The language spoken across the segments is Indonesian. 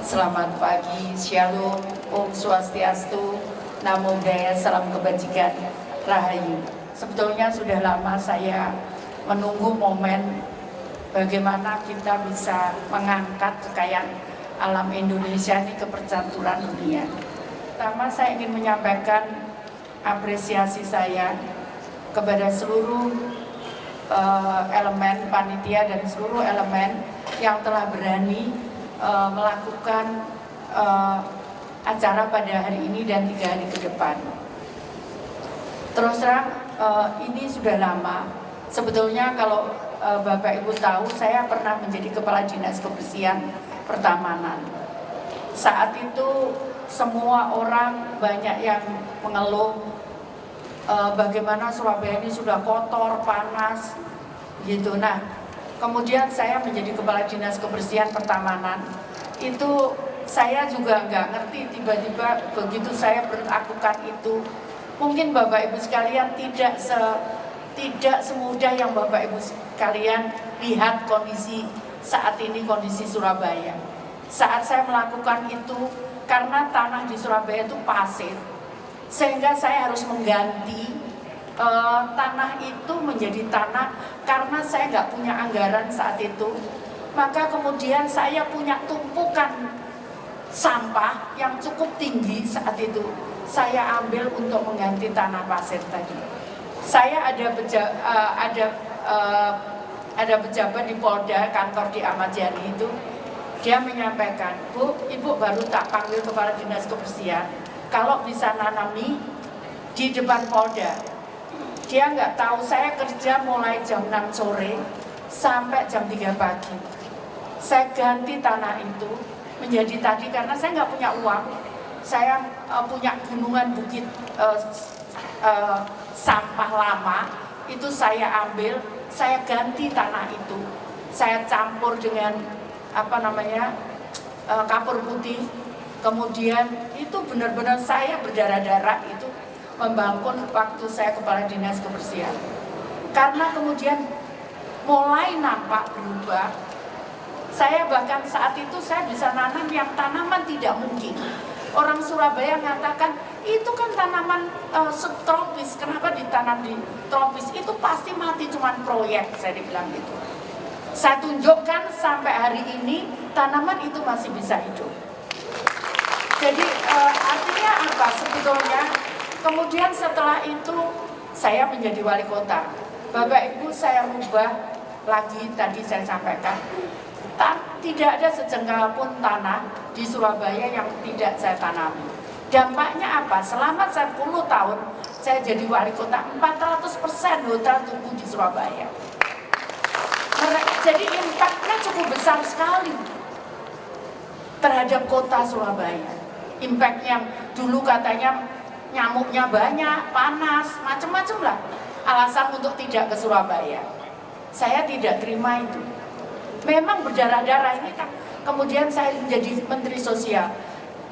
Selamat pagi, Shalom, Om Swastiastu, Namo Buddhaya, salam kebajikan, Rahayu. Sebetulnya sudah lama saya menunggu momen bagaimana kita bisa mengangkat kekayaan alam Indonesia ini ke percaturan dunia. Pertama, saya ingin menyampaikan apresiasi saya kepada seluruh elemen panitia dan seluruh elemen yang telah berani melakukan acara pada hari ini dan 3 hari ke depan. Terus terang ini sudah lama. Sebetulnya kalau Bapak Ibu tahu, saya pernah menjadi Kepala Dinas Kebersihan Pertamanan. Saat itu semua orang banyak yang mengeluh bagaimana Surabaya ini sudah kotor, panas, gitu. Nah, kemudian saya menjadi Kepala Dinas Kebersihan Pertamanan. Itu saya juga nggak ngerti, tiba-tiba begitu saya melakukan itu, mungkin Bapak Ibu sekalian tidak semudah yang Bapak Ibu sekalian lihat kondisi saat ini, kondisi Surabaya. Saat saya melakukan itu, karena tanah di Surabaya itu pasir, sehingga saya harus mengganti tanah itu menjadi tanah karena saya nggak punya anggaran saat itu. Maka kemudian saya punya tumpukan sampah yang cukup tinggi saat itu. Saya ambil untuk mengganti tanah pasir tadi. Saya ada pejabat di Polda, kantor di Ahmad Yani itu. Dia menyampaikan, Bu, Ibu baru tak panggil Kepala Dinas Kebersihan, kalau bisa nanami di depan Polda. Dia nggak tahu saya kerja mulai jam 6 sore sampai jam 3 pagi. Saya ganti tanah itu menjadi tadi, karena saya nggak punya uang. Saya punya gunungan bukit sampah lama, itu saya ambil, saya ganti tanah itu. Saya campur dengan kapur putih. Kemudian itu benar-benar saya berdarah-darah itu membangun waktu saya Kepala Dinas Kebersihan. Karena kemudian mulai nampak berubah. Saya bahkan saat itu saya bisa nanam yang tanaman tidak mungkin. Orang Surabaya mengatakan, itu kan tanaman subtropis, kenapa ditanam di tropis? Itu pasti mati, cuman proyek, saya dibilang gitu. Saya tunjukkan sampai hari ini tanaman itu masih bisa hidup. Jadi artinya apa sebetulnya? Kemudian setelah itu saya menjadi wali kota. Bapak Ibu, saya rubah lagi, tadi saya sampaikan, tidak ada sejengkal pun tanah di Surabaya yang tidak saya tanami. Dampaknya apa? Selama 10 tahun saya jadi wali kota, 400% hotel tumbuh di Surabaya. Jadi impactnya cukup besar sekali terhadap kota Surabaya. Impact yang dulu katanya nyamuknya banyak, panas, macam-macam lah alasan untuk tidak ke Surabaya. Saya tidak terima itu. Memang berdarah-darah ini kan. Kemudian saya menjadi Menteri Sosial.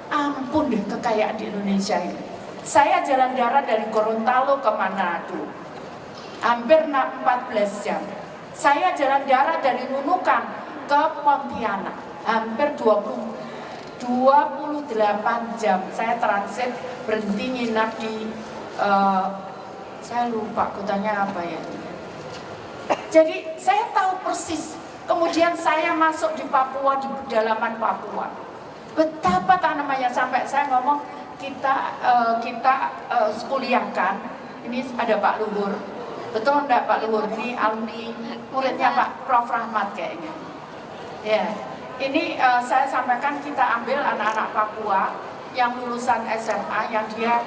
Ampun deh kekayaan di Indonesia ini. Saya jalan darat dari Gorontalo ke Manado, hampir 14 jam. Saya jalan darat dari Nunukan ke Pontianak, hampir 28 jam. Saya transit, berhenti nginap di saya lupa kotanya apa ya. Jadi saya tahu persis. Kemudian saya masuk di Papua, di pedalaman Papua. Betapa tanamannya, sampai saya ngomong kita kuliahkan. Ini ada Pak Luhur. Betul enggak Pak Luhur? Ini alumni muridnya Pak Prof Rahmat kayaknya. Ya. Ini saya sampaikan, kita ambil anak-anak Papua yang lulusan SMA, yang dia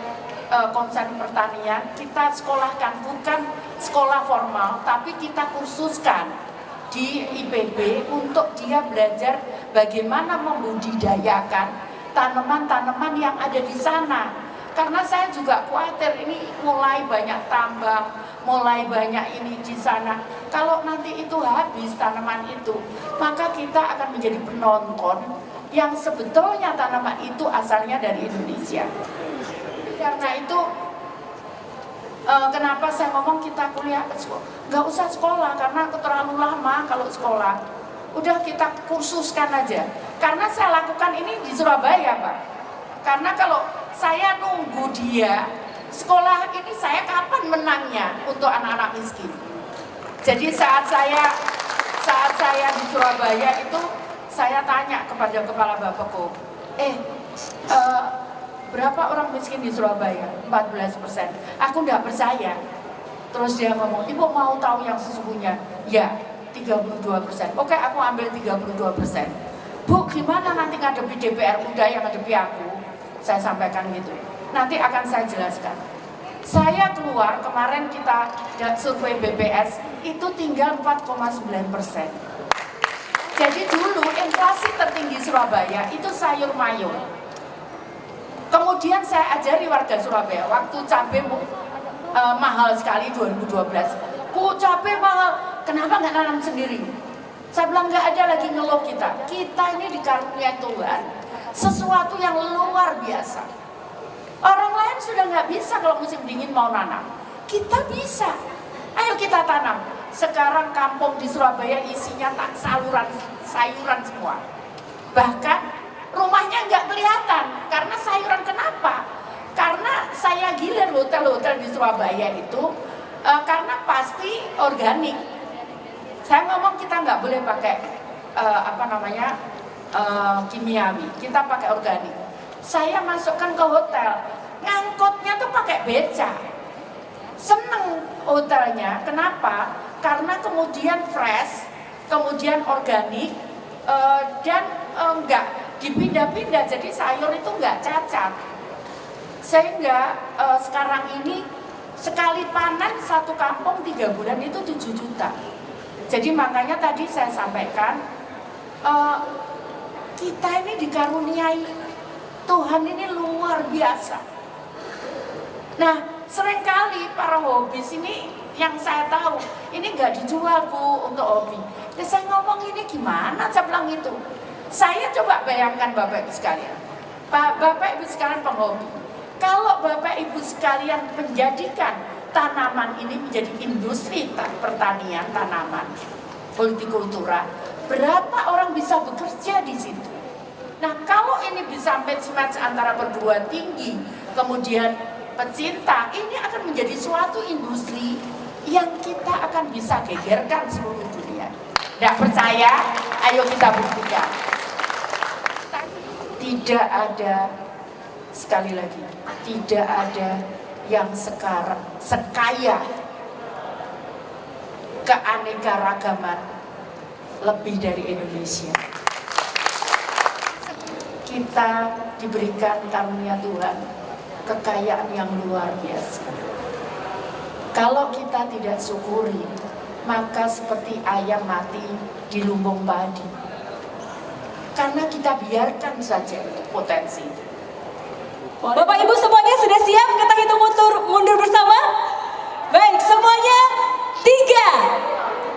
konsen pertanian, kita sekolahkan, bukan sekolah formal, tapi kita kursuskan di IPB untuk dia belajar bagaimana membudidayakan tanaman-tanaman yang ada di sana. Karena saya juga khawatir ini mulai banyak tambang, mulai banyak ini di sana. Kalau nanti itu habis tanaman itu, maka kita akan menjadi penonton yang sebetulnya tanaman itu asalnya dari Indonesia. Karena itu kenapa saya ngomong kita kuliah, nggak usah sekolah karena terlalu lama kalau sekolah. Udah kita kursuskan aja. Karena saya lakukan ini di Surabaya, Pak. Karena kalau saya nunggu dia sekolah ini, saya kapan menangnya untuk anak-anak miskin. Jadi saat saya di Surabaya itu, saya tanya kepada kepala Bapeko, berapa orang miskin di Surabaya? 14%. Aku nggak percaya. Terus dia ngomong, ibu mau tahu yang sesungguhnya? Ya, 32%. Oke, aku ambil 32%. Bu, gimana nanti ngadepi DPR muda yang ngadepi aku? Saya sampaikan gitu. Nanti akan saya jelaskan. Saya keluar, kemarin kita survei BPS, itu tinggal 4,9%. Jadi dulu inflasi tertinggi Surabaya itu sayur mayur. Kemudian saya ajari warga Surabaya, waktu cabai mahal sekali 2012. Bu, cabai mahal, kenapa nggak nanam sendiri? Saya bilang nggak ada lagi ngeluh kita. Kita ini dikaruniai Tuhan sesuatu yang luar biasa. Orang lain sudah nggak bisa kalau musim dingin mau nanam. Kita bisa. Ayo kita tanam. Sekarang kampung di Surabaya isinya sayuran semua. Bahkan rumahnya nggak kelihatan karena sayuran. Kenapa? Karena saya gilir hotel-hotel di Surabaya itu karena pasti organik. Saya ngomong kita nggak boleh pakai kimiawi, kita pakai organik. Saya masukkan ke hotel, ngangkutnya tuh pakai beca. Seneng hotelnya, kenapa? Karena kemudian fresh, kemudian organik, dan nggak dipindah-pindah, jadi sayur itu nggak cacat. Sehingga sekarang ini sekali panen satu kampung 3 bulan itu 7 juta. Jadi makanya tadi saya sampaikan, kita ini dikaruniai Tuhan ini luar biasa. Nah, seringkali para hobis ini yang saya tahu, ini nggak dijual Bu untuk hobi. Ya, saya ngomong ini gimana, saya bilang itu. Saya coba bayangkan Bapak Ibu sekalian, Bapak Ibu sekalian penghobi. Kalau Bapak Ibu sekalian menjadikan tanaman ini menjadi industri pertanian tanaman, hortikultura, berapa orang bisa bekerja di situ? Nah, kalau ini bisa match antara perguruan tinggi, kemudian pecinta, ini akan menjadi suatu industri yang kita akan bisa gegerkan seluruh dunia. Tidak percaya? Ayo kita buktikan. Tidak ada, sekali lagi, tidak ada yang sekarang sekaya keanekaragaman lebih dari Indonesia. Kita diberikan karunia Tuhan kekayaan yang luar biasa. Kalau kita tidak syukuri, maka seperti ayam mati di lumbung padi. Karena kita biarkan saja itu potensi. Bapak Ibu semuanya sudah siap? Kita hitung mundur bersama. Baik, semuanya 3,